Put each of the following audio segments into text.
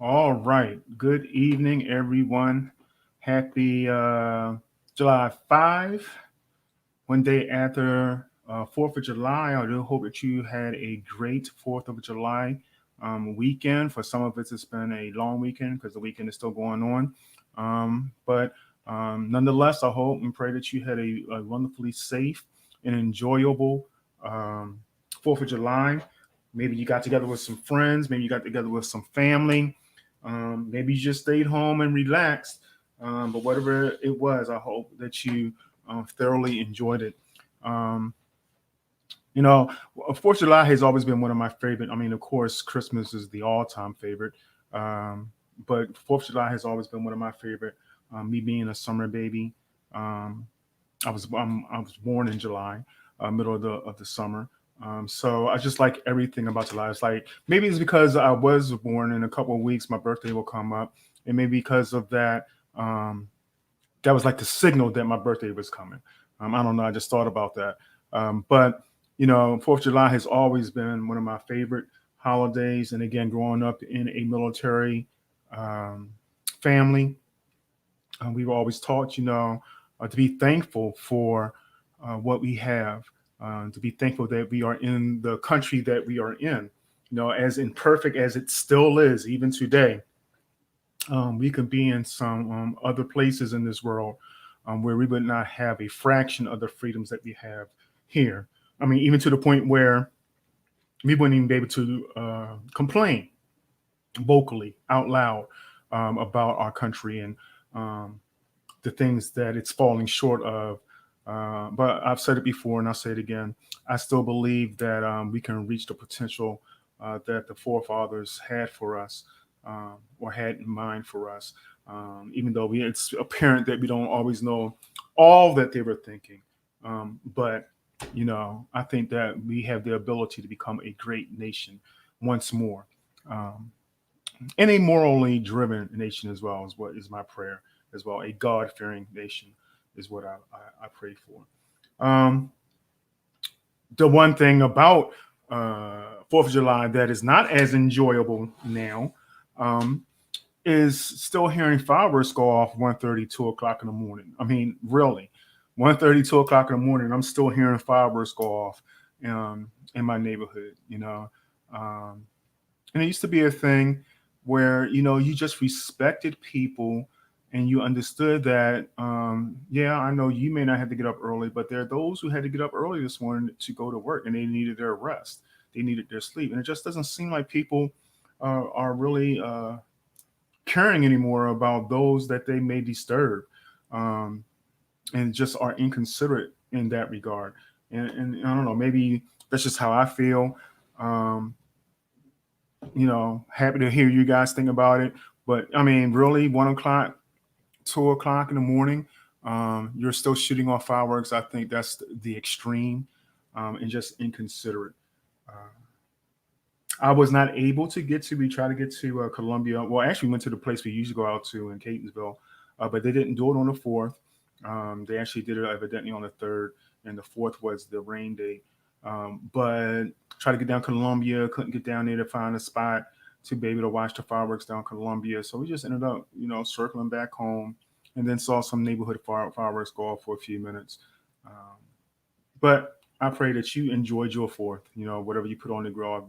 All right. Good evening, everyone. Happy July 5, one day after 4th of July. I do hope that you had a great 4th of July weekend. For some of us, it's been a long weekend because the weekend is still going on. But nonetheless, I hope and pray that you had a wonderfully safe and enjoyable um, 4th of July. Maybe you got together with some friends. Maybe you got together with some family. Maybe you just stayed home and relaxed. But whatever it was, I hope that you thoroughly enjoyed it. Um, you know, 4th of July has always been one of my favorite. I mean, of course, Christmas is the all-time favorite, um, but 4th of July has always been one of my favorite. Me being a summer baby, um, I was born in July, middle of the summer. So I just like everything about July. It's like maybe it's because I was born in a couple of weeks, my birthday will come up, and maybe because of that, um, that was like the signal that my birthday was coming. I don't know. I just thought about that. But 4th of July has always been one of my favorite holidays. And again, growing up in a military um, family, we were always taught, to be thankful for what we have, to be thankful that we are in the country that we are in. As imperfect as it still is, even today, we could be in some other places in this world where we would not have a fraction of the freedoms that we have here. I mean, even to the point where we wouldn't even be able to complain vocally out loud about our country and um, the things that it's falling short of. But I've said it before and I'll say it again. I still believe that we can reach the potential that the forefathers had for us or had in mind for us, even though it's apparent that we don't always know all that they were thinking. But, I think that we have the ability to become a great nation once more. Um, and a morally driven nation as well is what is my prayer as well. A God fearing nation is what I pray for. Um, the one thing about 4th of July that is not as enjoyable now um, is still hearing fireworks go off 1:30, 2 o'clock in the morning. I mean, really, 1:30, 2 o'clock in the morning, I'm still hearing fireworks go off in my neighborhood, Um, and it used to be a thing where you just respected people and you understood that yeah, I know you may not have to get up early, but there are those who had to get up early this morning to go to work and they needed their rest, they needed their sleep, and it just doesn't seem like people are really caring anymore about those that they may disturb, um, and just are inconsiderate in that regard. And I don't know, maybe that's just how I feel. um, Happy to hear you guys think about it. But I mean, really, 1 o'clock, 2 o'clock in the morning, you're still shooting off fireworks. I think that's the extreme and just inconsiderate. Uh, I was not able to get to. We tried to get to Columbia. Well, actually, went to the place we usually go out to in Catonsville, but they didn't do it on the 4th. They actually did it evidently on the 3rd, and the 4th was the rain day. But tried to get down Columbia, couldn't get down there to find a spot to be able to watch the fireworks down Columbia. So we just ended up, circling back home, and then saw some neighborhood fireworks go off for a few minutes. Um, but I pray that you enjoyed your 4th. Whatever you put on the grill, I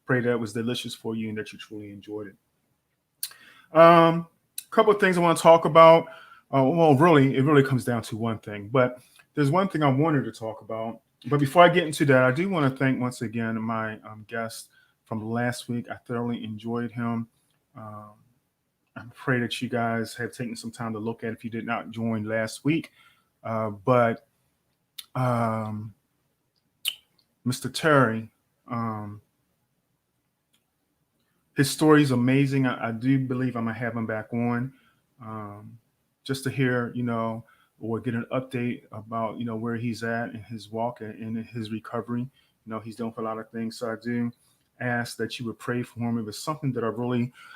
pray that it was delicious for you and that you truly enjoyed it. A couple of things I want to talk about. Well, really, it really comes down to one thing, but there's one thing I wanted to talk about. But before I get into that, I do want to thank once again my guest from last week. I thoroughly enjoyed him. Um, I pray that you guys have taken some time to look at it if you did not join last week. But um, Mr. Terry, um, his story is amazing. I do believe I'm gonna have him back on, um, just to hear, or get an update about, where he's at in his walk and in his recovery. He's doing for a lot of things. So I do ask that you would pray for him. It was something that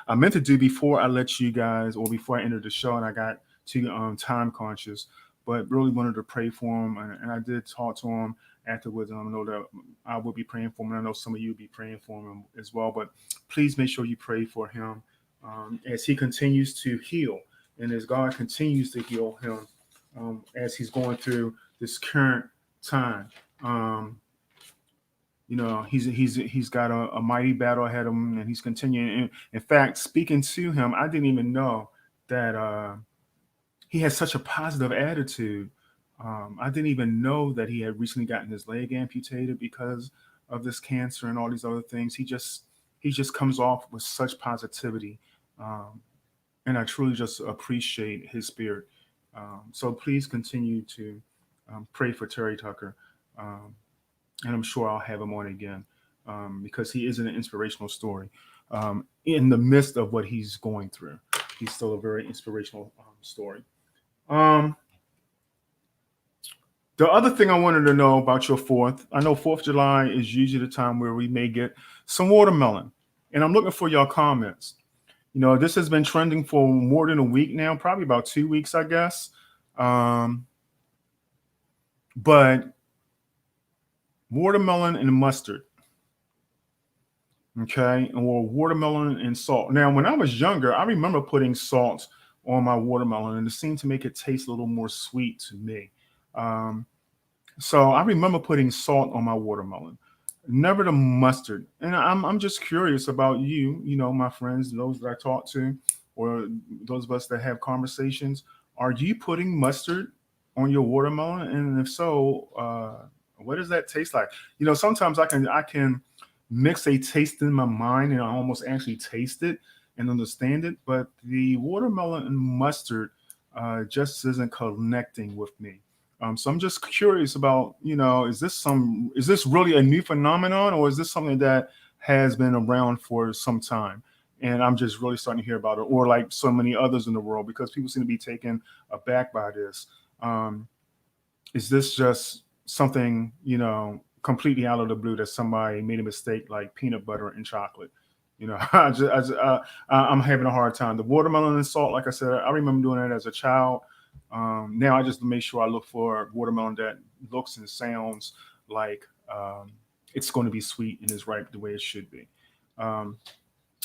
I meant to do before I let you guys, or before I entered the show, and I got too time conscious. But really wanted to pray for him, and I did talk to him afterwards. And I know that I will be praying for him, and I know some of you will be praying for him as well. But please make sure you pray for him as he continues to heal and as God continues to heal him as he's going through this current time. Um, he's got a mighty battle ahead of him, and he's continuing. In fact, speaking to him, I didn't even know that he had such a positive attitude. I didn't even know that he had recently gotten his leg amputated because of this cancer and all these other things. He just comes off with such positivity, um, and I truly just appreciate his spirit. So please continue to pray for Terry Tucker. Um, and I'm sure I'll have him on again because he is an inspirational story. In the midst of what he's going through, he's still a very inspirational story. Um, the other thing I wanted to know about your fourth, I know Fourth of July is usually the time where we may get some watermelon, and I'm looking for your comments. This has been trending for more than a week now, probably about 2 weeks, I guess. Um, but watermelon and mustard. Okay, or watermelon and salt. Now, when I was younger, I remember putting salt on my watermelon, and it seemed to make it taste a little more sweet to me. Um, so I remember putting salt on my watermelon, never the mustard. And I'm just curious about you, my friends, those that I talk to, or those of us that have conversations. Are you putting mustard on your watermelon? And if so, what does that taste like? Sometimes I can mix a taste in my mind and I almost actually taste it and understand it, but the watermelon and mustard just isn't connecting with me. So I'm just curious about, is this really a new phenomenon, or is this something that has been around for some time? And I'm just really starting to hear about it, or like so many others in the world, because people seem to be taken aback by this. Um, is this just something completely out of the blue that somebody made a mistake like peanut butter and chocolate? I'm having a hard time. The watermelon and salt, like I said, I remember doing that as a child. Now I just make sure I look for watermelon that looks and sounds like it's going to be sweet and is ripe the way it should be. Um,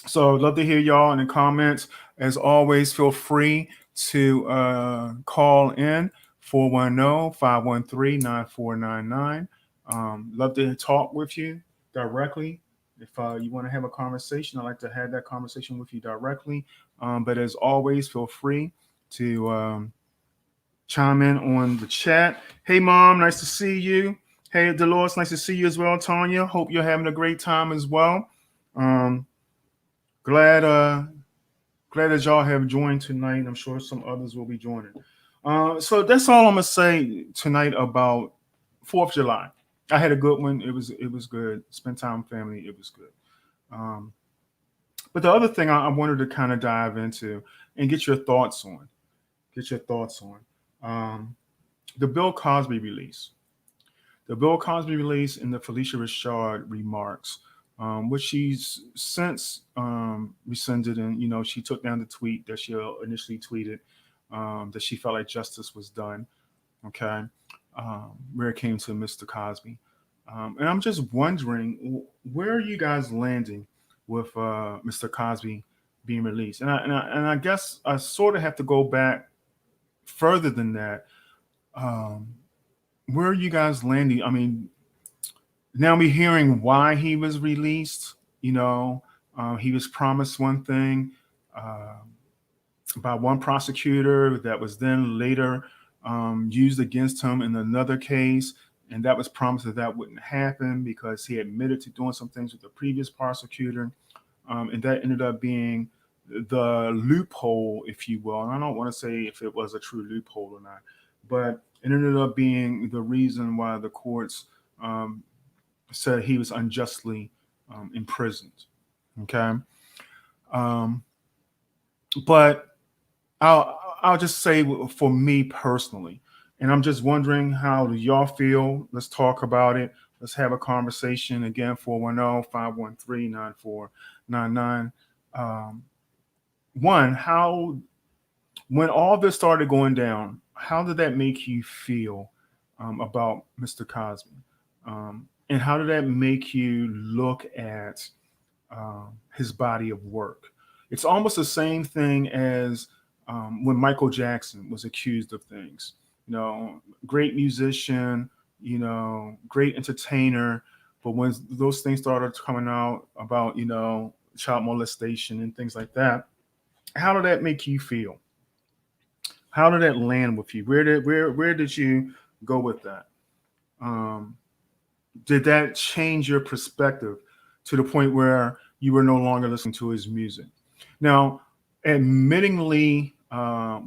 so I'd love to hear y'all in the comments. As always, feel free to call in 410-513-9499. Love to talk with you directly. If you want to have a conversation, I'd like to have that conversation with you directly. But as always, feel free to chime in on the chat. Hey, Mom, nice to see you. Hey, Dolores, nice to see you as well. Tanya, hope you're having a great time as well. Um, glad glad that y'all have joined tonight. I'm sure some others will be joining. So that's all I'm gonna say tonight about Fourth of July. I had a good one. It was good. Spend time with family. It was good. Um, but the other thing I wanted to kind of dive into and get your thoughts on. Get your thoughts on the Bill Cosby release. The Bill Cosby release and the Felicia Rashad remarks, which she's since rescinded, and she took down the tweet that she initially tweeted that she felt like justice was done. Okay, where it came to Mr. Cosby, and I'm just wondering where are you guys landing with Mr. Cosby being released, and I guess I sort of have to go back further than that. Um, where are you guys landing? I mean, now we're hearing why he was released. He was promised one thing uh, by one prosecutor that was then later used against him in another case, and that was promised that wouldn't happen because he admitted to doing some things with the previous prosecutor, and that ended up being the loophole, if you will. And I don't want to say if it was a true loophole or not, but it ended up being the reason why the courts um, said he was unjustly imprisoned. Okay, um, but I'll just say for me personally, and I'm just wondering how do y'all feel. Let's talk about it. Let's have a conversation again. 410-513-9499. Um, One, how when all this started going down, how did that make you feel about Mr. Cosby? And how did that make you look at his body of work? It's almost the same thing as when Michael Jackson was accused of things. You know, great musician, you know, great entertainer, but when those things started coming out about, you know, child molestation and things like that, how did that make you feel? How did that land with you? Where did you go with that? Um, did that change your perspective to the point where you were no longer listening to his music? Now, admittingly,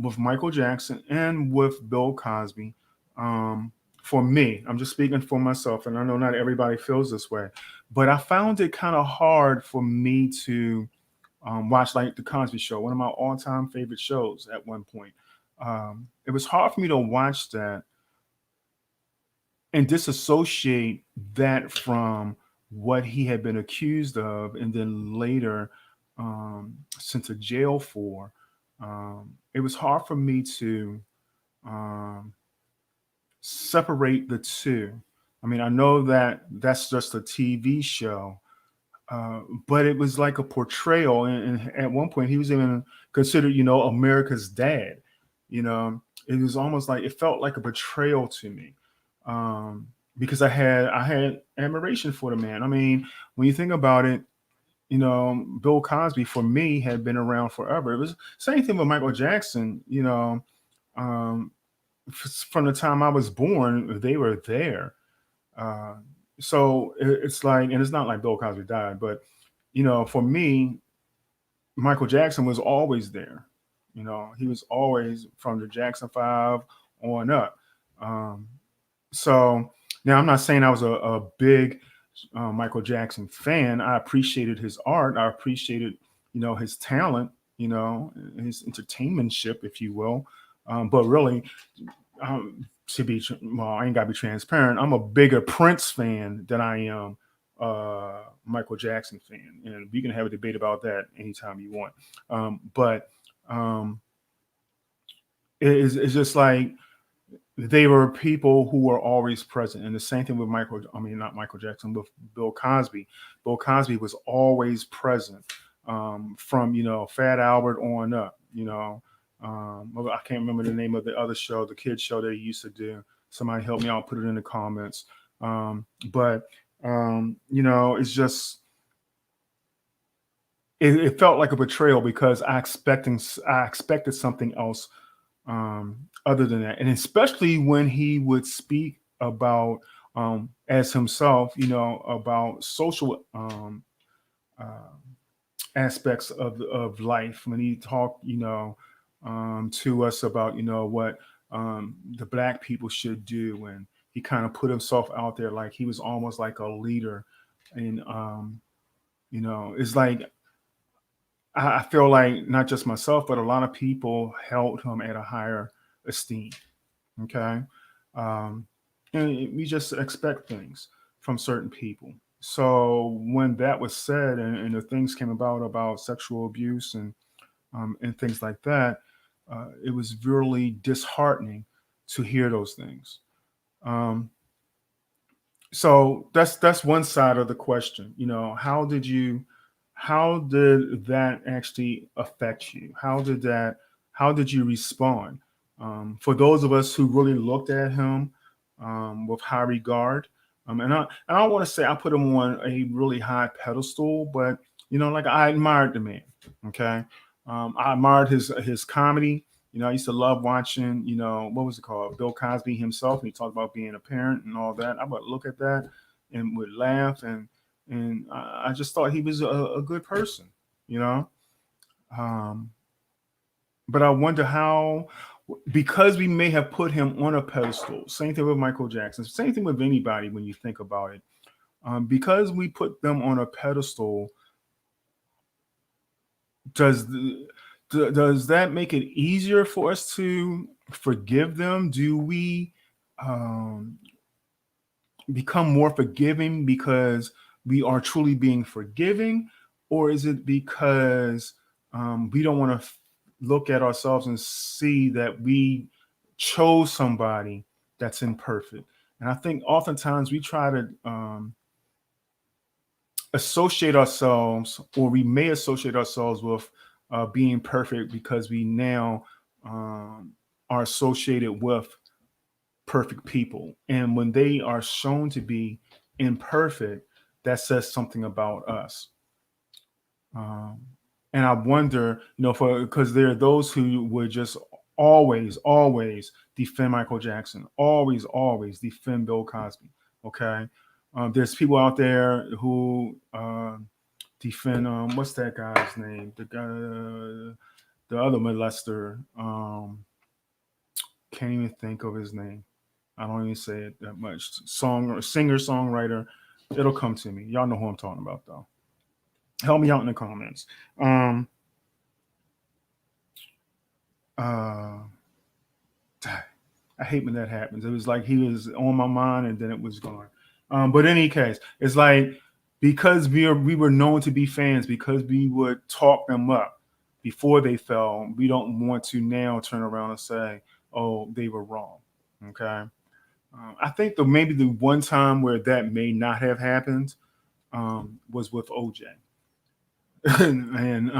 with Michael Jackson and with Bill Cosby, um, for me, I'm just speaking for myself, and I know not everybody feels this way, but I found it kind of hard for me to watch like the Cosby Show, one of my all-time favorite shows at one point. It was hard for me to watch that and disassociate that from what he had been accused of and then later sent to jail for. It was hard for me to um, separate the two. I mean, I know that that's just a TV show, but it was like a portrayal. And at one point, he was even considered, you know, America's dad. You know, it was almost like it felt like a betrayal to me, because I had admiration for the man. I mean, when you think about it, you know, Bill Cosby for me had been around forever. It was same thing with Michael Jackson. You know, um, from the time I was born, they were there. Uh, so it's like, and it's not like Bill Cosby died, but you know, for me, Michael Jackson was always there. You know, he was always from the Jackson Five on up. Um, so now I'm not saying I was a big Michael Jackson fan. I appreciated his art. I appreciated, you know, his talent. You know, his entertainmentship, if you will. But really, to be well, I ain't gotta be transparent. I'm a bigger Prince fan than I am Michael Jackson fan, and we can have a debate about that anytime you want. But um, it's just like they were people who were always present, and the same thing with Michael. I mean, not Michael Jackson, but Bill Cosby. Bill Cosby was always present from you know Fat Albert on up. You know, I can't remember the name of the other show, the kids show that he used to do. Somebody help me out, put it in the comments. But you know, it's just it felt like a betrayal because I expected something else other than that, and especially when he would speak about as himself, you know, about social uh, aspects of life. When he talked, you know, to us about you know what the black people should do, and he kind of put himself out there like he was almost like a leader, and you know, it's like I feel like not just myself, but a lot of people held him at a higher esteem. Okay. Um, and we just expect things from certain people. So when that was said and the things came about sexual abuse and things like that, it was really disheartening to hear those things. Um, so that's one side of the question. You know, how did that actually affect you? How did you respond? For those of us who really looked at him with high regard, I don't want to say I put him on a really high pedestal, but you know, like I admired the man. Okay, I admired his comedy. You know, I used to love watching, you know, what was it called? Bill Cosby himself. And he talked about being a parent and all that. I would look at that and would laugh, and I just thought he was a good person, you know. Um, but I wonder how, because we may have put him on a pedestal. Same thing with Michael Jackson. Same thing with anybody when you think about it. Because we put them on a pedestal, does the, does that make it easier for us to forgive them? Do we um, become more forgiving because we are truly being forgiving, or is it because we don't want to look at ourselves and see that we chose somebody that's imperfect? And I think oftentimes we try to associate ourselves, or we may associate ourselves with being perfect because we now um, are associated with perfect people. And when they are shown to be imperfect, that says something about us. Um, and I wonder, for because there are those who would just always defend Michael Jackson, always defend Bill Cosby. Okay, there's people out there who defend what's that guy's name? The guy, the other molester. Can't even think of his name. I don't even say it that much. Song or singer songwriter. It'll come to me. Y'all know who I'm talking about though. Help me out in the comments. Um, uh, I hate when that happens. It was like he was on my mind and then it was gone. But in any case, it's like because we were known to be fans, because we would talk them up before they fell, we don't want to now turn around and say, "Oh, they were wrong." Okay. I think maybe the one time where that may not have happened was with OJ, and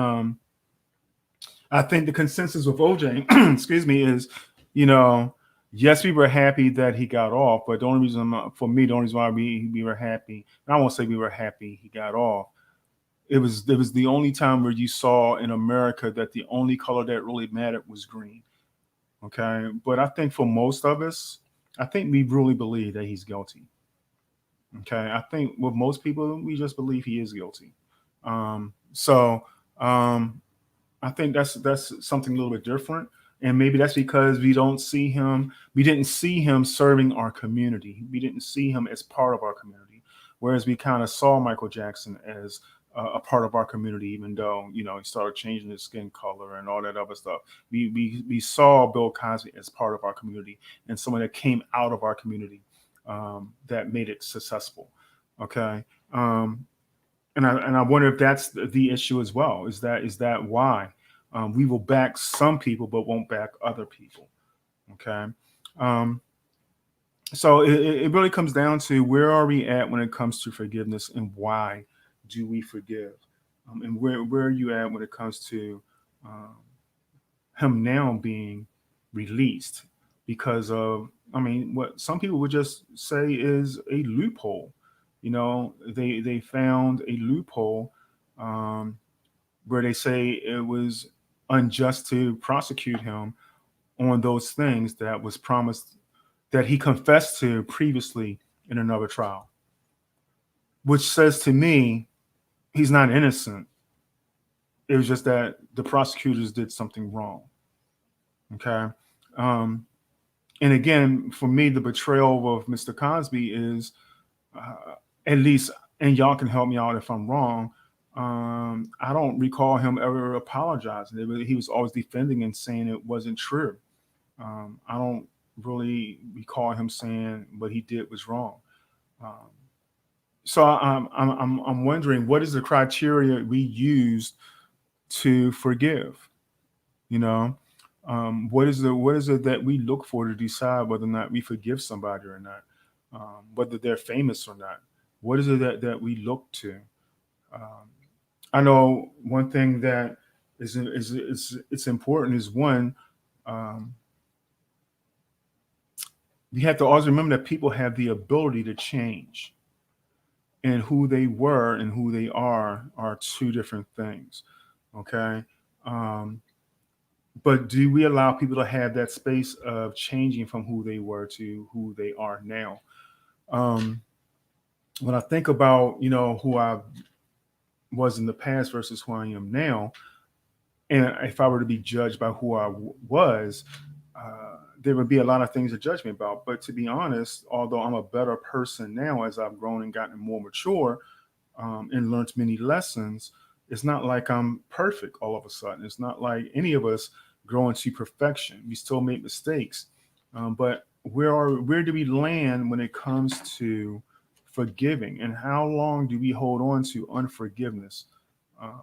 I think the consensus with OJ, excuse me, is, you know, yes, we were happy that he got off, but the only reason for me, the only reason why we were happy, and I won't say we were happy he got off. It was the only time where you saw in America that the only color that really mattered was green. Okay, but I think for most of us, I think we really believe that he's guilty. Okay, I think with most people, we just believe he is guilty. So um, I think that's something a little bit different, and maybe that's because we don't see him. We didn't see him serving our community. We didn't see him as part of our community, whereas we kind of saw Michael Jackson as a part of our community, even though he started changing his skin color and all that other stuff. We saw Bill Cosby as part of our community and someone that came out of our community that made it successful. Okay. And I wonder if that's the issue as well. Is that why we will back some people but won't back other people? Okay, um, so it really comes down to where are we at when it comes to forgiveness and why do we forgive, and where are you at when it comes to um, him now being released because of, I mean, what some people would just say is a loophole. They found a loophole um, where they say it was unjust to prosecute him on those things that was promised that he confessed to previously in another trial, which says to me he's not innocent. It was just that the prosecutors did something wrong. Okay. Um, and again, for me, the betrayal of Mr. Cosby is at least, and y'all can help me out if I'm wrong. I don't recall him ever apologizing. He was always defending and saying it wasn't true. I don't really recall him saying what he did was wrong. Um, so I'm wondering what is the criteria we use to forgive? You know, what is it that we look for to decide whether or not we forgive somebody or not, whether they're famous or not? What is it that we look to? Um, I know one thing that is it's important is one, um, we have to always remember that people have the ability to change, and who they were and who they are two different things. Okay. Um, but do we allow people to have that space of changing from who they were to who they are now? Um, when I think about who I was in the past versus who I am now, and if I were to be judged by who I was, there would be a lot of things to judge me about. But to be honest, although I'm a better person now as I've grown and gotten more mature and learned many lessons, it's not like I'm perfect all of a sudden. It's not like any of us grow into perfection. We still make mistakes. But where do we land when it comes to forgiving, and how long do we hold on to unforgiveness? Uh,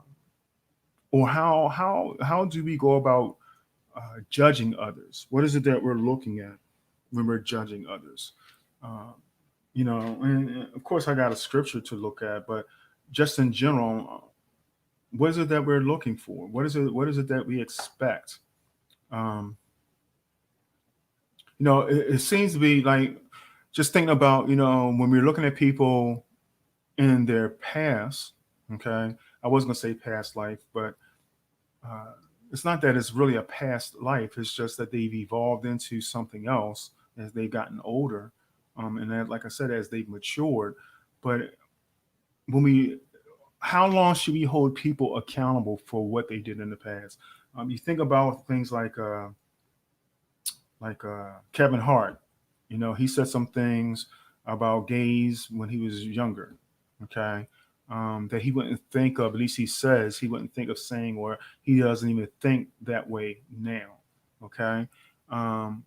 or how do we go about judging others? What is it that we're looking at when we're judging others? Uh, and of course, I got a scripture to look at, but just in general, What is it that we're looking for? What is it that we expect? Um, it seems to be like, just thinking about, when we're looking at people in their past. Okay, I was going to say past life, but uh, it's not that it's really a past life. It's just that they've evolved into something else as they've gotten older, and that, like I said, as they've matured. But when we how long should we hold people accountable for what they did in the past? You think about things like Kevin Hart. He said some things about gays when he was younger. Okay, that he wouldn't think of. At least he says he wouldn't think of saying, or he doesn't even think that way now. Okay, um,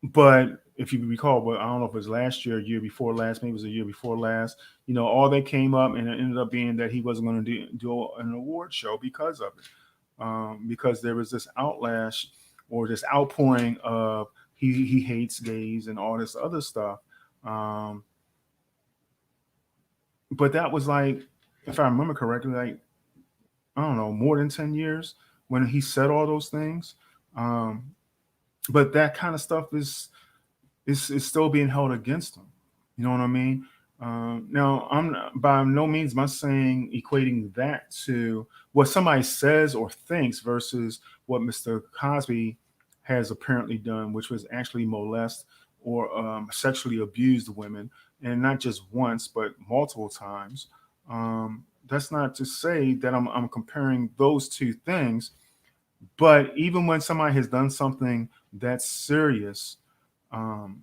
but if you recall, but I don't know if it was last year before last, maybe it was a year before last. All that came up, and it ended up being that he wasn't going to do an award show because of it, because there was this outlash or this outpouring of he hates gays and all this other stuff. Um, but that was like, if I remember correctly, like, I don't know, more than 10 years when he said all those things. Um, but that kind of stuff is still being held against them. You know what I mean? Now, I'm not, by no means am I saying equating that to what somebody says or thinks versus what Mr. Cosby has apparently done, which was actually molest or sexually abused women, and not just once, but multiple times. That's not to say that I'm comparing those two things, but even when somebody has done something that's serious, um,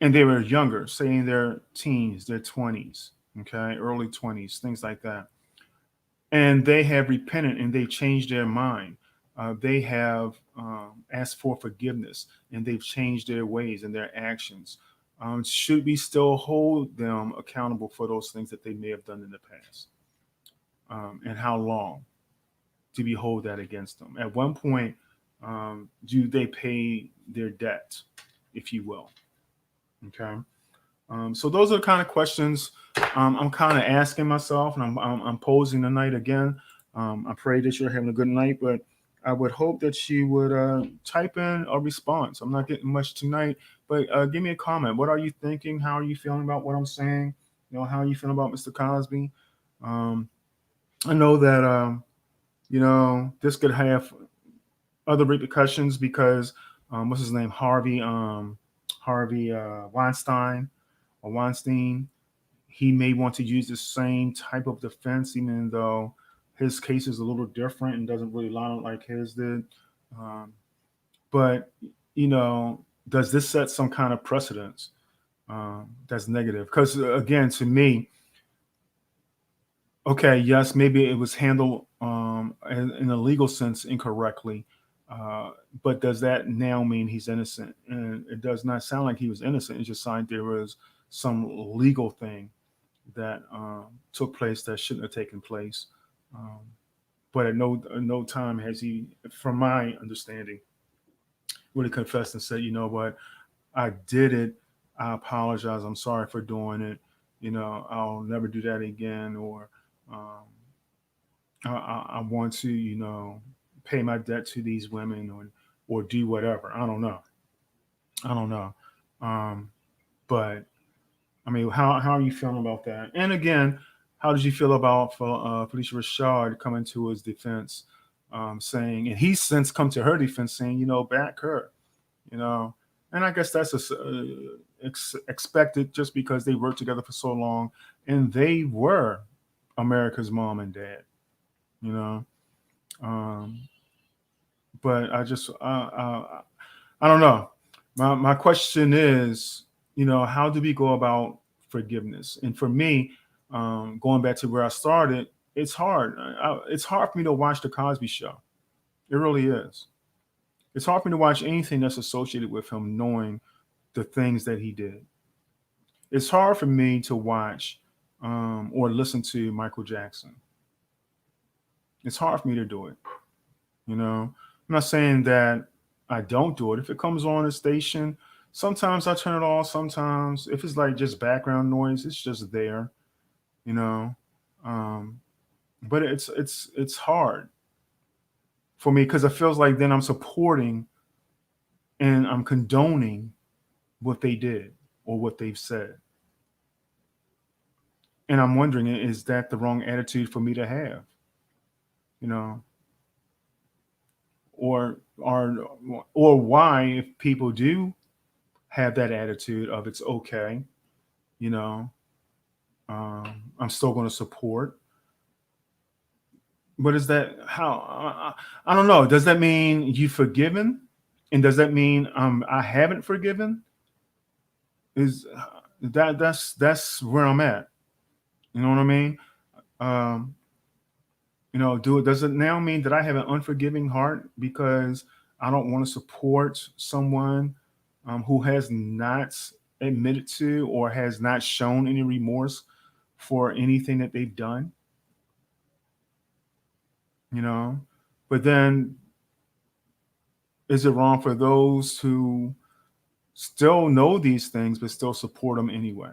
and they were younger, say in their teens, their 20s, okay, early 20s, things like that. And they have repented and they changed their mind. They have asked for forgiveness and they've changed their ways and their actions. Should we still hold them accountable for those things that they may have done in the past? And how long do we hold that against them? At one point, do they pay their debt, if you will? Okay. So those are the kind of questions I'm kind of asking myself, and I'm posing tonight again. I pray that you're having a good night, but I would hope that you would type in a response. I'm not getting much tonight, but give me a comment. What are you thinking? How are you feeling about what I'm saying? How are you feeling about Mr. Cosby? Um, I know that this could have other repercussions because what's his name, Harvey Weinstein or Weinstein, he may want to use the same type of defense, even though his case is a little different and doesn't really line up like his did. Um, but does this set some kind of precedence that's negative? Because again, to me, okay, yes, maybe it was handled in a legal sense incorrectly, uh, but does that now mean he's innocent? And it does not sound like he was innocent. It just sounded there was some legal thing that took place that shouldn't have taken place. Um, but at no time has he, from my understanding, really confessed and said, you know what, I did it. I apologize. I'm sorry for doing it. I'll never do that again. Or um, I want to, pay my debt to these women or do whatever. I don't know. I don't know. Um, but I mean, how are you feeling about that? And again, how did you feel about Felicia Rashad coming to his defense, saying, and he's since come to her defense saying, back her, you know, and I guess that's expected just because they worked together for so long, and they were America's mom and dad, you know. Um, but I don't know. My question is, how do we go about forgiveness? And for me, going back to where I started, it's hard. It's hard for me to watch the Cosby Show. It really is. It's hard for me to watch anything that's associated with him, knowing the things that he did. It's hard for me to watch or listen to Michael Jackson. It's hard for me to do it. I'm not saying that I don't do it. If it comes on a station, sometimes I turn it off. Sometimes, if it's like just background noise, it's just there. You know, um, but it's hard for me because it feels like then I'm supporting and I'm condoning what they did or what they've said. And I'm wondering, is that the wrong attitude for me to have? You know, or or or why, if people do have that attitude of it's okay, you know, I'm still going to support. But is that how? I don't know. Does that mean you forgiven? And does that mean I haven't forgiven? Is that's where I'm at. You know what I mean? Um, does it now mean that I have an unforgiving heart because I don't want to support someone who has not admitted to or has not shown any remorse for anything that they've done? You know, but then is it wrong for those who still know these things but still support them anyway?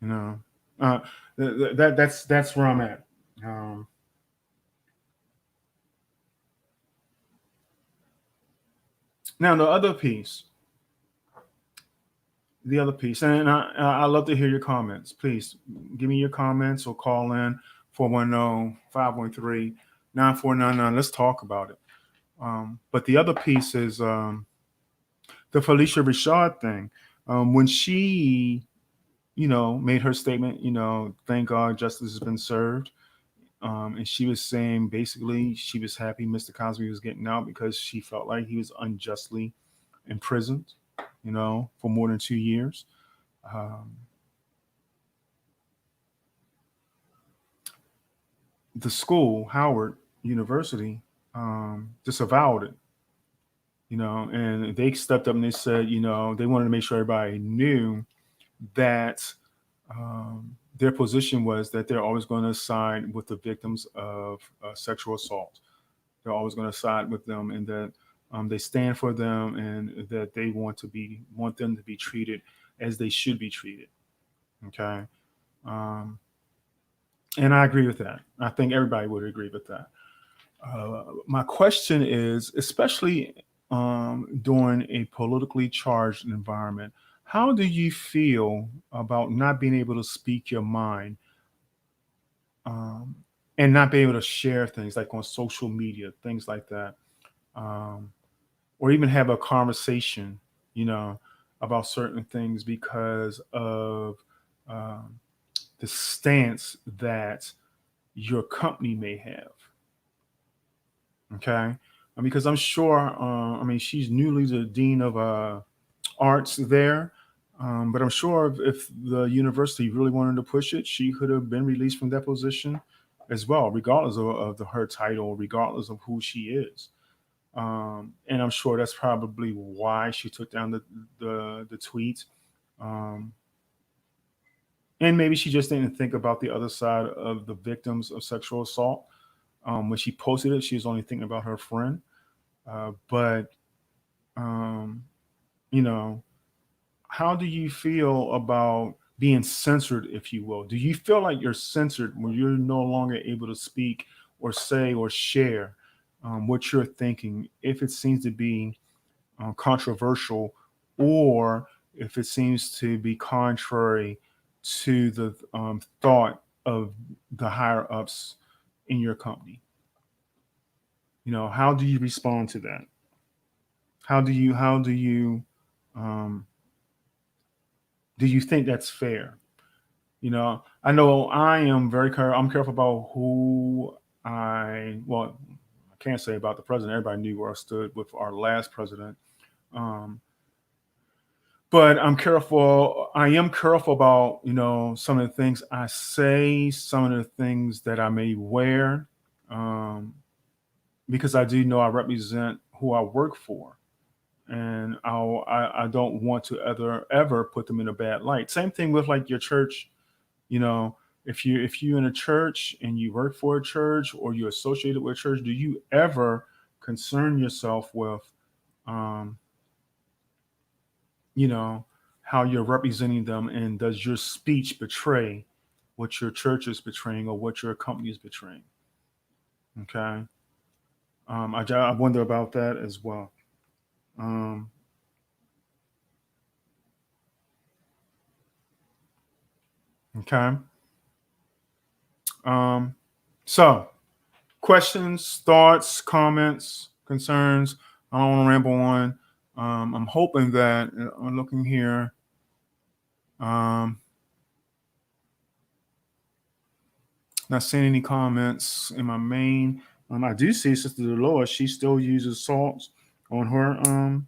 You know, uh, that's where I'm at. Um, Now the other piece, and I love to hear your comments. Please give me your comments or call in 410-513-9499. Let's talk about it. But the other piece is the Felicia Rashad thing. When she, made her statement, thank God justice has been served. And she was saying basically she was happy Mr. Cosby was getting out because she felt like he was unjustly imprisoned, for more than 2 years. Um, the school, Howard University, disavowed it, and they stepped up and they said, they wanted to make sure everybody knew that their position was that they're always going to side with the victims of sexual assault. They're always going to side with them, and that they stand for them, and that they want them to be treated as they should be treated. Okay, um, and I agree with that. I think everybody would agree with that. My question is, especially during a politically charged environment, how do you feel about not being able to speak your mind um, and not being able to share things like on social media, things like that, um, or even have a conversation, you know, about certain things because of um, the stance that your company may have? Okay. Because I'm sure, she's newly the dean of arts there. But I'm sure if the university really wanted to push it, she could have been released from that position as well, regardless of her title, regardless of who she is. And I'm sure that's probably why she took down the tweet. Um, and maybe she just didn't think about the other side of the victims of sexual assault. When she posted it, she was only thinking about her friend. But um, you know, how do you feel about being censored, if you will? Do you feel like you're censored when you're no longer able to speak or say or share what you're thinking, if it seems to be controversial, or if it seems to be contrary to the thought of the higher ups in your company? How do you respond to that? How do you um, do you think that's fair? I know I am I'm careful about who I can't say about the president. Everybody knew where I stood with our last president. Um, but I am careful about, some of the things I say, some of the things that I may wear, um, because I do know I represent who I work for. And I don't want to ever put them in a bad light. Same thing with like your church. You know, if you in a church and you work for a church or you're associated with a church, do you ever concern yourself with, um, you know, how you're representing them, and does your speech betray? what your church is betraying or what your company is betraying. Okay. I wonder about that as well. Um, okay. Um, so, questions, thoughts, comments, concerns. I don't want to ramble on. I'm hoping that I'm looking here. Um, Not seeing any comments in my main. I do see Sister Dolores. She still uses salt on her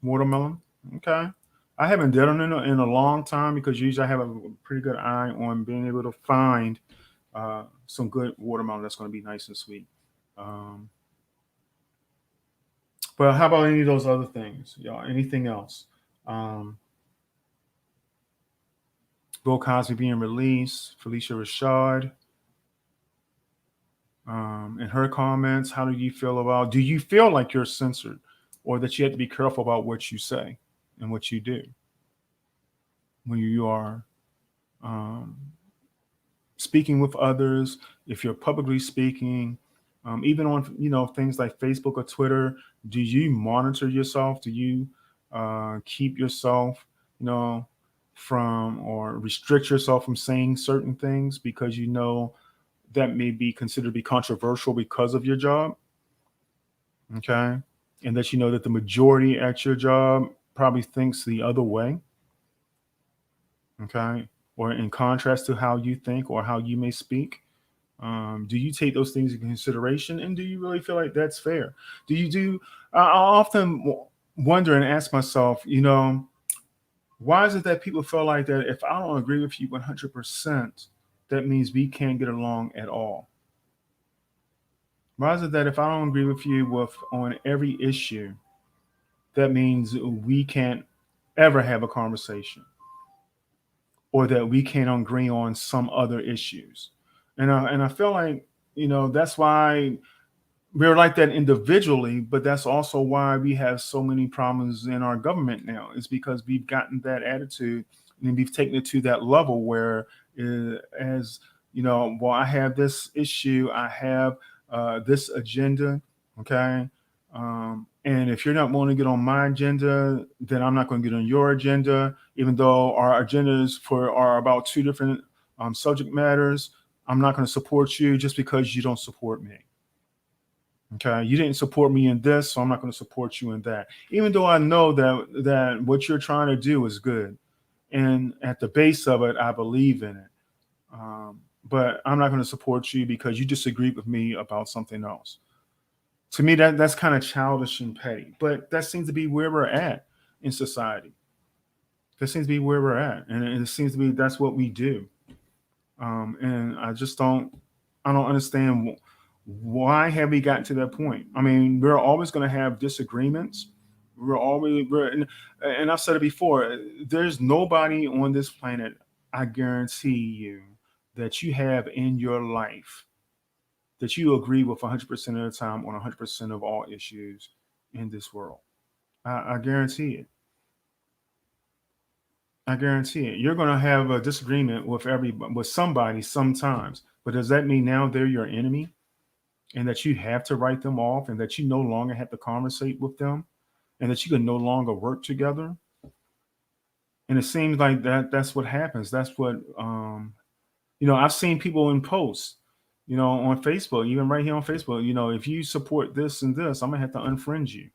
watermelon. Okay. I haven't done it in a long time because usually I have a pretty good eye on being able to find some good watermelon that's going to be nice and sweet. Um, but how about any of those other things? Y'all, anything else? Um, Bill Cosby being released, Felicia Rashad, in her comments. How do you feel about? Do you feel like you're censored, or that you have to be careful about what you say and what you do when you are um, speaking with others? If you're publicly speaking, even on things like Facebook or Twitter, do you monitor yourself? Do you keep yourself, you know, from or restrict yourself from saying certain things because that may be considered to be controversial because of your job? Okay. And that that the majority at your job probably thinks the other way. Okay. Or in contrast to how you think or how you may speak. Do you take those things into consideration? And do you really feel like that's fair? I often wonder and ask myself, why is it that people feel like that if I don't agree with you 100%, that means we can't get along at all? Why is it that if I don't agree with you on every issue, that means we can't ever have a conversation or that we can't agree on some other issues? And I feel like, that's why we're like that individually, but that's also why we have so many problems in our government now. It's because we've gotten that attitude and we've taken it to that level where, as well, I have this issue, I have this agenda, okay. And if you're not willing to get on my agenda, then I'm not going to get on your agenda, even though our agendas are about two different subject matters. I'm not going to support you just because you don't support me. Okay, you didn't support me in this, so I'm not going to support you in that. Even though I know that what you're trying to do is good, and at the base of it, I believe in it. But I'm not going to support you because you disagree with me about something else. To me, that's kind of childish and petty. But that seems to be where we're at in society. That seems to be where we're at, and it seems to be that's what we do. And I don't understand why have we gotten to that point. I mean, we're always going to have disagreements. And I've said it before. There's nobody on this planet, I guarantee you, that you have in your life that you agree with 100% of the time on 100% of all issues in this world. I guarantee it. I guarantee it. You're going to have a disagreement with somebody sometimes. But does that mean now they're your enemy and that you have to write them off and that you no longer have to conversate with them and that you can no longer work together? And it seems like that's what happens. That's what I've seen people in posts, on Facebook, even right here on Facebook, if you support this and this, I'm gonna have to unfriend you.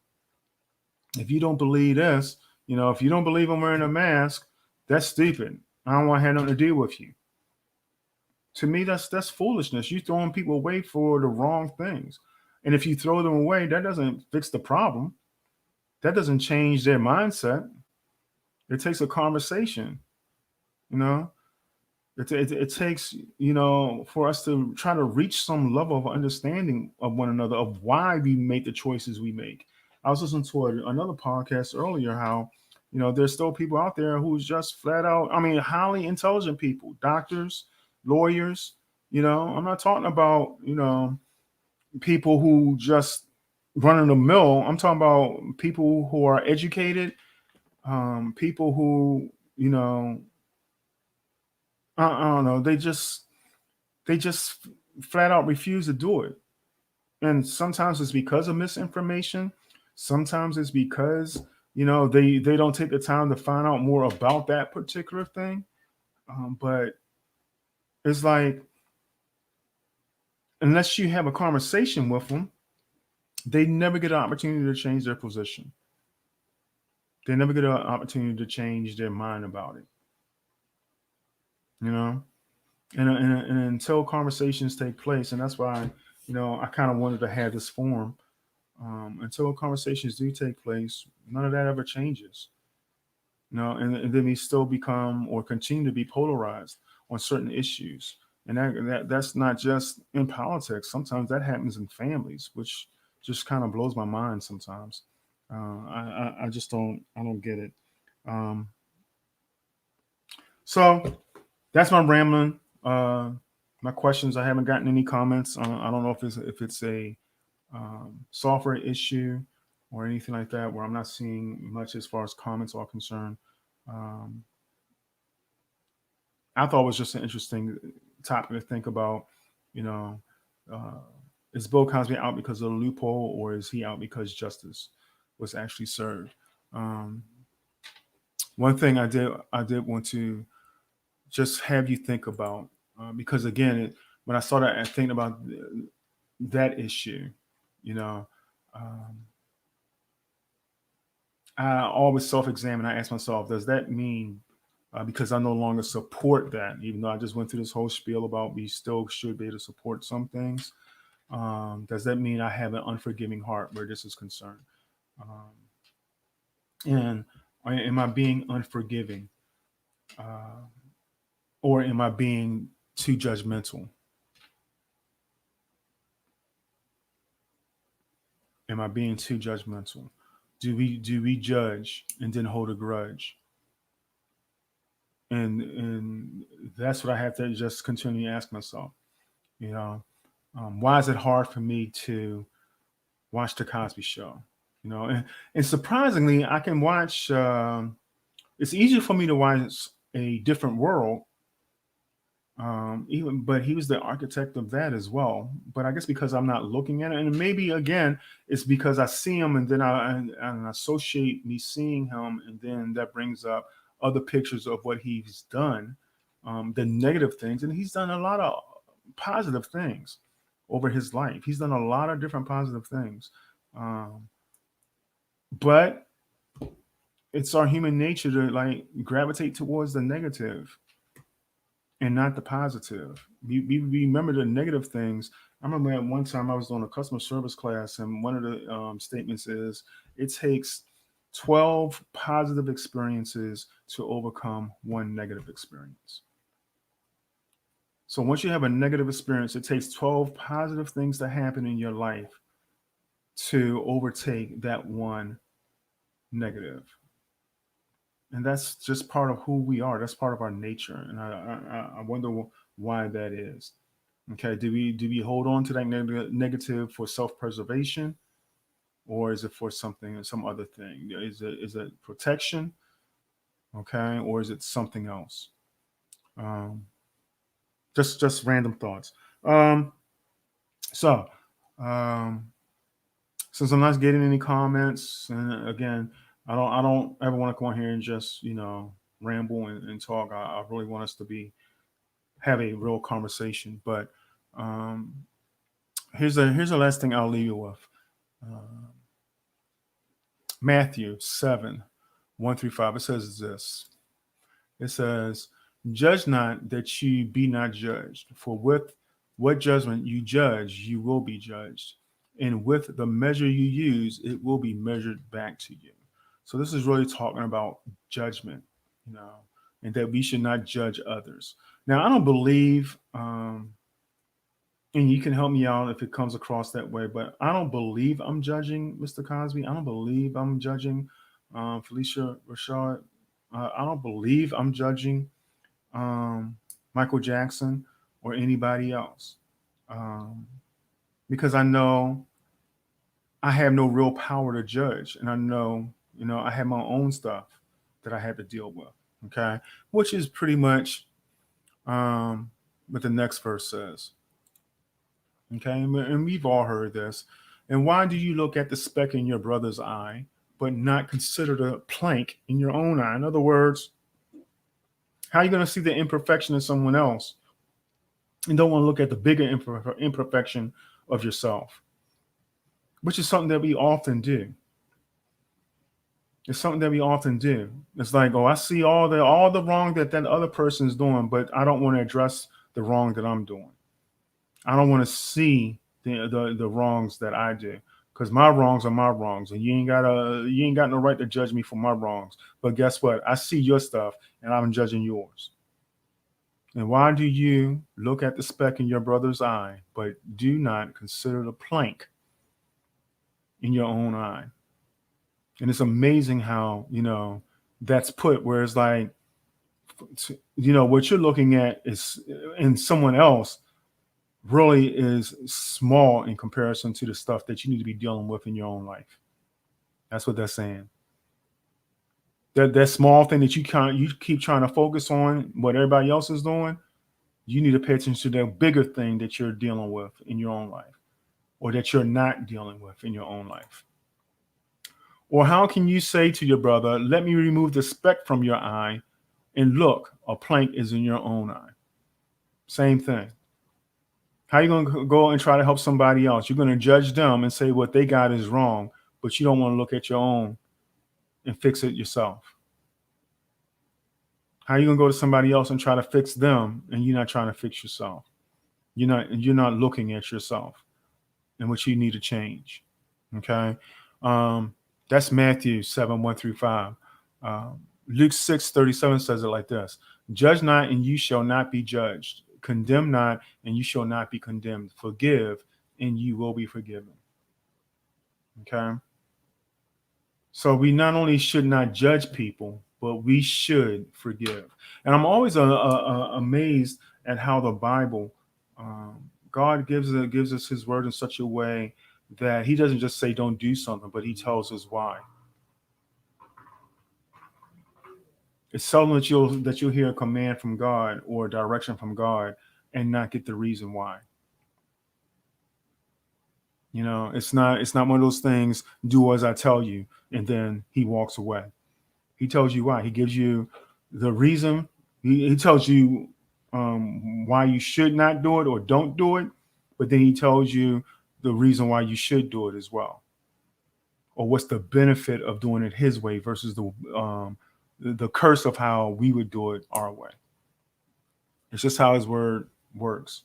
If you don't believe this, if you don't believe I'm wearing a mask, that's stupid. I don't want to have nothing to do with you. To me, that's foolishness. You throwing people away for the wrong things. And if you throw them away, that doesn't fix the problem. That doesn't change their mindset. It takes a conversation, you know. It takes, for us to try to reach some level of understanding of one another, of why we make the choices we make. I was listening to another podcast earlier how, there's still people out there who's just flat out, I mean, highly intelligent people, doctors, lawyers, I'm not talking about, people who just running the mill. I'm talking about people who are educated, people who, I don't know. They just flat out refuse to do it. And sometimes it's because of misinformation. Sometimes it's because they don't take the time to find out more about that particular thing. But it's like, unless you have a conversation with them, they never get an opportunity to change their position. They never get an opportunity to change their mind about it. You know, and until conversations take place, and that's why I kind of wanted to have this forum. Until conversations do take place, none of that ever changes. And then we still become or continue to be polarized on certain issues, and that's not just in politics. Sometimes that happens in families, which just kind of blows my mind sometimes. I just don't get it. Um, so that's my rambling. My questions. I haven't gotten any comments. I don't know if it's a software issue or anything like that, where I'm not seeing much as far as comments are concerned. Um, I thought it was just an interesting topic to think about. You know, uh, is Bill Cosby out because of the loophole, or is he out because justice was actually served? Um, One thing I did want to just have you think about, because again, when I started thinking about that issue, you know, um, I always self-examine. I ask myself, does that mean, because I no longer support that, even though I just went through this whole spiel about we still should be able to support some things, does that mean I have an unforgiving heart where this is concerned? Um, and am I being unforgiving, uh, or am I being too judgmental? Am I being too judgmental? Do we judge and then hold a grudge? And that's what I have to just continually ask myself. You know, why is it hard for me to watch the Cosby Show? And surprisingly, I can watch. It's easier for me to watch A Different World. Even, but he was the architect of that as well. But I guess because I'm not looking at it, and maybe again, it's because I see him, and then I associate me seeing him, and then that brings up other pictures of what he's done, the negative things, and he's done a lot of positive things over his life. He's done a lot of different positive things, um, but it's our human nature to like gravitate towards the negative and not the positive. We remember the negative things. I remember at one time I was on a customer service class, and one of the statements is it takes 12 positive experiences to overcome one negative experience. So once you have a negative experience, it takes 12 positive things to happen in your life to overtake that one negative. And that's just part of who we are. That's part of our nature. And I wonder why that is. Okay, do we hold on to that negative for self preservation, or is it for some other thing? Is it protection? Okay, or is it something else? Um, just random thoughts. Um, so um, since I'm not getting any comments, and again, I don't ever want to come on here and just ramble and talk. I really want us to be have a real conversation. But um, here's the last thing I'll leave you with. Uh, Matthew 7:1-5. It says this. It says, "Judge not that you be not judged. For with what judgment you judge, you will be judged. And with the measure you use, it will be measured back to you." So this is really talking about judgment, you know, and that we should not judge others. Now, I don't believe, and you can help me out if it comes across that way, but I don't believe I'm judging Mr. Cosby. I don't believe I'm judging Felicia Rashad. I don't believe I'm judging um, Michael Jackson or anybody else, um, because I know I have no real power to judge, and I know I have my own stuff that I had to deal with. Okay, which is pretty much what the next verse says. Okay, and we've all heard this. And why do you look at the speck in your brother's eye, but not consider the plank in your own eye? In other words, how are you going to see the imperfection in someone else and don't want to look at the bigger imperfection of yourself, which is something that we often do. It's something that we often do. It's like, oh, I see all the wrong that other person's doing, but I don't want to address the wrong that I'm doing. I don't want to see the wrongs that I do, because my wrongs are my wrongs, and you ain't got no right to judge me for my wrongs. But guess what? I see your stuff, and I'm judging yours. And why do you look at the speck in your brother's eye, but do not consider the plank in your own eye? And it's amazing how, that's put where it's like, what you're looking at is in someone else really is small in comparison to the stuff that you need to be dealing with in your own life. That's what that's saying. That small thing that you keep trying to focus on what everybody else is doing, you need to pay attention to the bigger thing that you're dealing with in your own life, or that you're not dealing with in your own life. Or how can you say to your brother, let me remove the speck from your eye, and look, a plank is in your own eye? Same thing. How are you going to go and try to help somebody else? You're going to judge them and say what they got is wrong, but you don't want to look at your own and fix it yourself. How are you going to go to somebody else and try to fix them, and you're not trying to fix yourself? You're not looking at yourself and what you need to change. Okay. That's Matthew 7:1-5. Luke 6:37 says it like this: Judge not, and you shall not be judged. Condemn not, and you shall not be condemned. Forgive, and you will be forgiven. Okay. So we not only should not judge people, but we should forgive. And I'm always amazed at how the Bible, um, God gives us His word in such a way that He doesn't just say don't do something, but He tells us why. It's seldom that you'll hear a command from God or a direction from God and not get the reason why. It's not one of those things, do as I tell you, and then He walks away. He tells you why. He gives you the reason. He tells you why you should not do it or don't do it, but then He tells you the reason why you should do it as well, or what's the benefit of doing it His way versus the curse of how we would do it our way. It's just how His word works,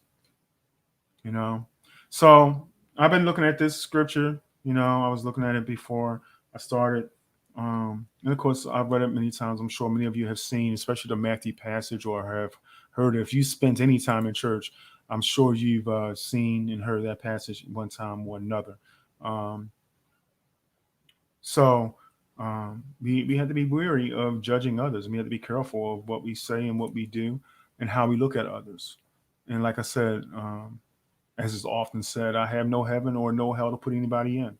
you know. So I've been looking at this scripture. I was looking at it before I started. And of course, I've read it many times. I'm sure many of you have seen, especially the Matthew passage, or have heard it. If you spent any time in church, I'm sure you've seen and heard that passage one time or another. Um, so we have to be wary of judging others. We have to be careful of what we say and what we do and how we look at others. And like I said, as is often said, I have no heaven or no hell to put anybody in.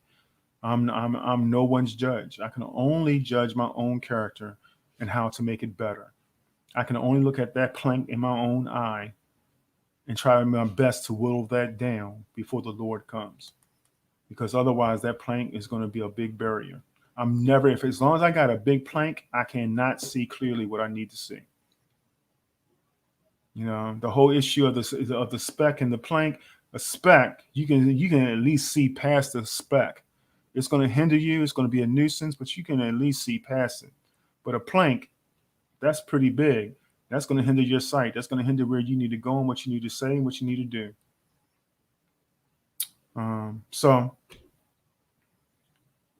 I'm no one's judge. I can only judge my own character and how to make it better. I can only look at that plank in my own eye and try my best to whittle that down before the Lord comes. Because otherwise that plank is going to be a big barrier. If as long as I got a big plank, I cannot see clearly what I need to see. The whole issue of the speck and the plank, a speck, you can at least see past the speck. It's going to hinder you. It's going to be a nuisance, but you can at least see past it. But a plank, that's pretty big. That's going to hinder your sight. That's going to hinder where you need to go and what you need to say and what you need to do. So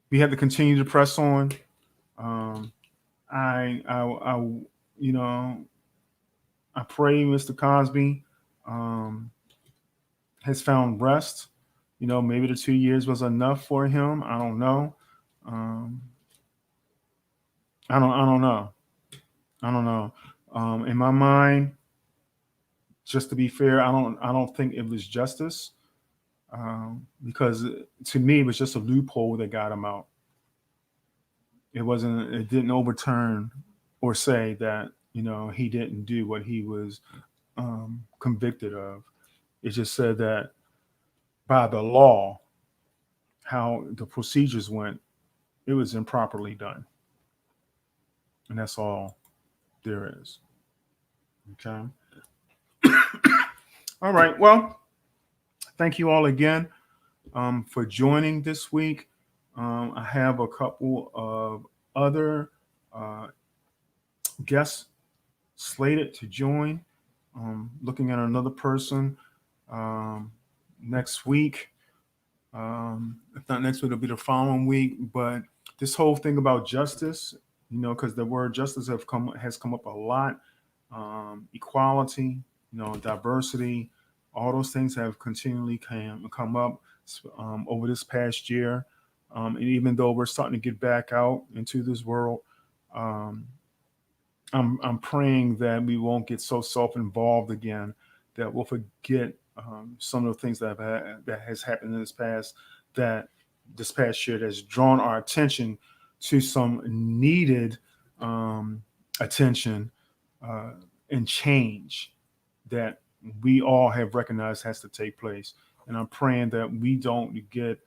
we have to continue to press on. I you know, I pray Mr. Cosby has found rest. Maybe the 2 years was enough for him. I don't know. Um, I don't know. I don't know. In my mind, just to be fair, I don't think it was justice, because to me it was just a loophole that got him out. It wasn't. It didn't overturn or say that he didn't do what he was convicted of. It just said that by the law, how the procedures went, it was improperly done. And that's all there is. Okay. All right. Well, thank you all again for joining this week. I have a couple of other uh, guests slated to join. Looking at another person um, next week. If not next week, it'll be the following week. But this whole thing about justice, because the word justice has come up a lot. Equality, diversity, all those things have continually come up over this past year. And even though we're starting to get back out into this world, um, I'm praying that we won't get so self-involved again that we'll forget some of the things that has happened in this past year that's drawn our attention to some needed attention and change that we all have recognized has to take place. And I'm praying that we don't get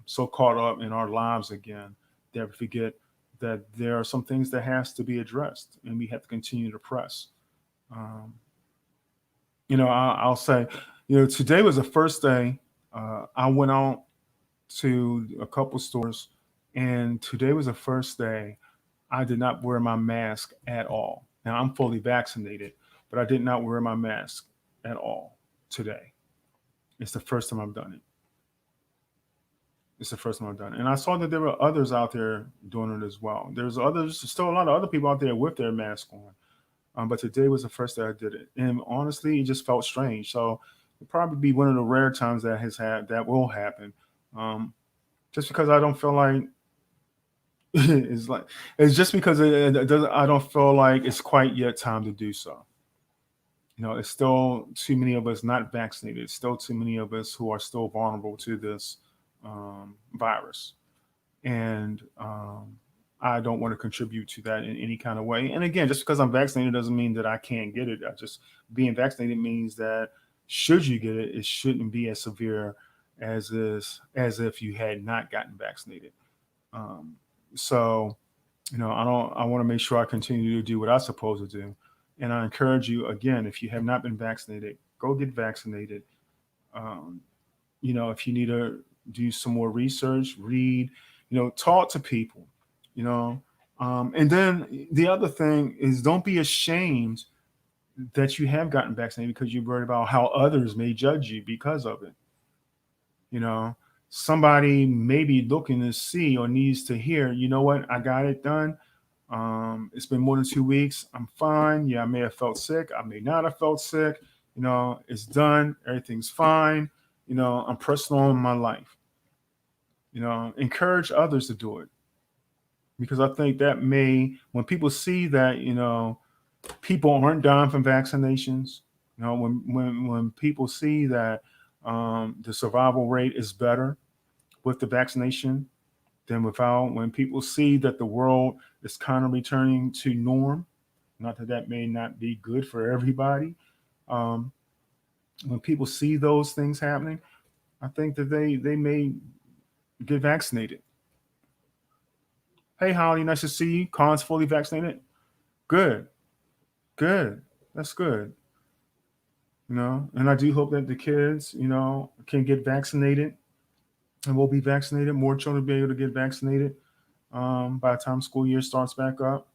so caught up in our lives again that we forget that there are some things that has to be addressed, and we have to continue to press. Um, I'll say, today was the first day I went out to a couple stores, and today was the first day I did not wear my mask at all. Now I'm fully vaccinated, but I did not wear my mask at all today. It's the first time I've done it. It's the first time I've done it. And I saw that there were others out there doing it as well. Still a lot of other people out there with their mask on. But today was the first day I did it. And honestly, it just felt strange. So it'll probably be one of the rare times that will happen. Just because I don't feel like it's just because it doesn't. I don't feel like it's quite yet time to do so. It's still too many of us not vaccinated. It's still too many of us who are still vulnerable to this virus, and I don't want to contribute to that in any kind of way. And again, just because I'm vaccinated doesn't mean that I can't get it. Being vaccinated means that should you get it, it shouldn't be as severe as if you had not gotten vaccinated. Um, so, I want to make sure I continue to do what I'm supposed to do. And I encourage you again, if you have not been vaccinated, go get vaccinated. Um, if you need to do some more research, read, talk to people, you know. And then the other thing is don't be ashamed that you have gotten vaccinated because you're worried about how others may judge you because of it. You know, somebody may be looking to see or needs to hear, you know what, I got it done. It's been more than 2 weeks. I'm fine. Yeah, I may have felt sick. I may not have felt sick. It's done. Everything's fine. I'm pressing on in my life. Encourage others to do it because I think that when people see that, people aren't dying from vaccinations, when people see that the survival rate is better with the vaccination than without, when people see that the world is kind of returning to norm, not that that may not be good for everybody. Um, when people see those things happening, I think that they may get vaccinated. Hey, Holly, nice to see you. Khan's fully vaccinated. Good, good. That's good. And I do hope that the kids, can get vaccinated and will be vaccinated. More children will be able to get vaccinated by the time school year starts back up.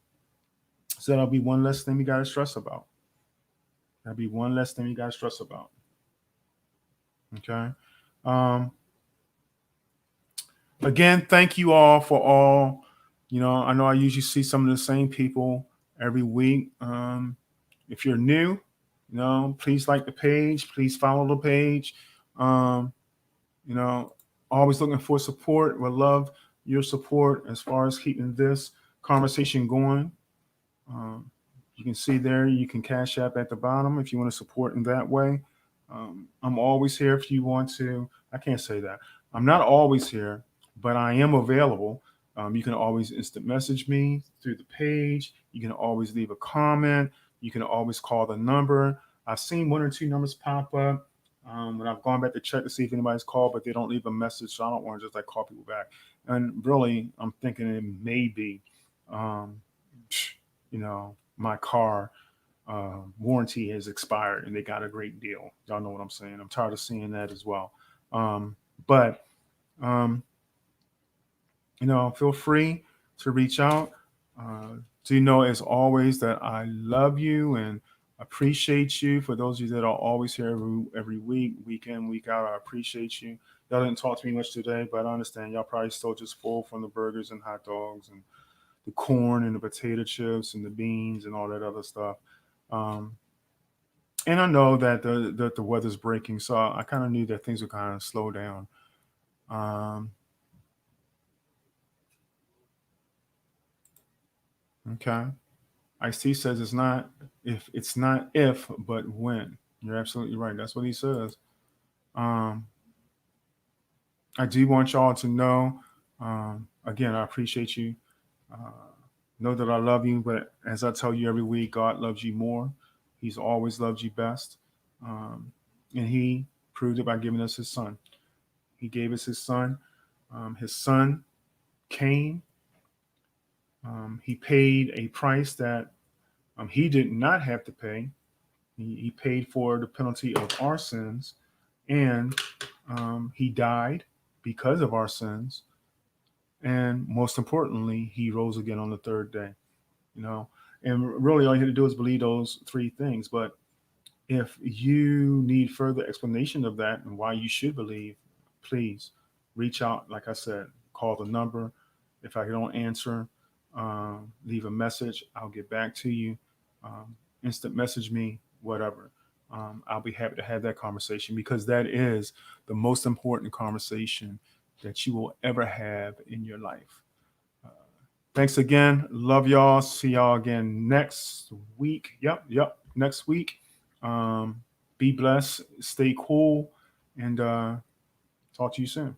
So that'll be one less thing we got to stress about. That'll be one less thing we got to stress about. Okay. Um, Again, thank you all for all. I know I usually see some of the same people every week. If you're new, please like the page. Please follow the page. Um, you know, Always looking for support. Would love your support as far as keeping this conversation going. Um, you can see there, you can cash app at the bottom if you want to support in that way. I'm always here if you want to. I can't say that. I'm not always here, but I am available. You can always instant message me through the page. You can always leave a comment. You can always call the number. I've seen one or two numbers pop up when I've gone back to check to see if anybody's called, but they don't leave a message. So I don't want to just like call people back. And really, I'm thinking it may be, um, my car warranty has expired and they got a great deal. Y'all know what I'm saying. I'm tired of seeing that as well. But um, feel free to reach out. Do you know, as always, that I love you and appreciate you. For those of you that are always here every week, week in, week out, I appreciate you. Y'all didn't talk to me much today, but I understand y'all probably still just full from the burgers and hot dogs and the corn and the potato chips and the beans and all that other stuff. Um, and I know that the weather's breaking, so I kind of knew that things would kind of slow down. Um, okay. Ice-T says it's not if, but when. You're absolutely right. That's what he says. Um, I do want y'all to know, again, I appreciate you. Uh, know that I love you, but as I tell you every week, God loves you more. He's always loved you best. Um, and he proved it by giving us his son. He gave us his son. His son came. He paid a price that he did not have to pay. He paid for the penalty of our sins, and he died because of our sins. And most importantly, he rose again on the third day. You know, and really, all you have to do is believe those three things. But if you need further explanation of that and why you should believe, please reach out. Like I said, call the number. If I don't answer, leave a message. I'll get back to you. Instant message me, whatever. I'll be happy to have that conversation because that is the most important conversation that you will ever have in your life. Uh, Thanks again. Love y'all. See y'all again next week. Yep. Next week. Be blessed. Stay cool. And talk to you soon.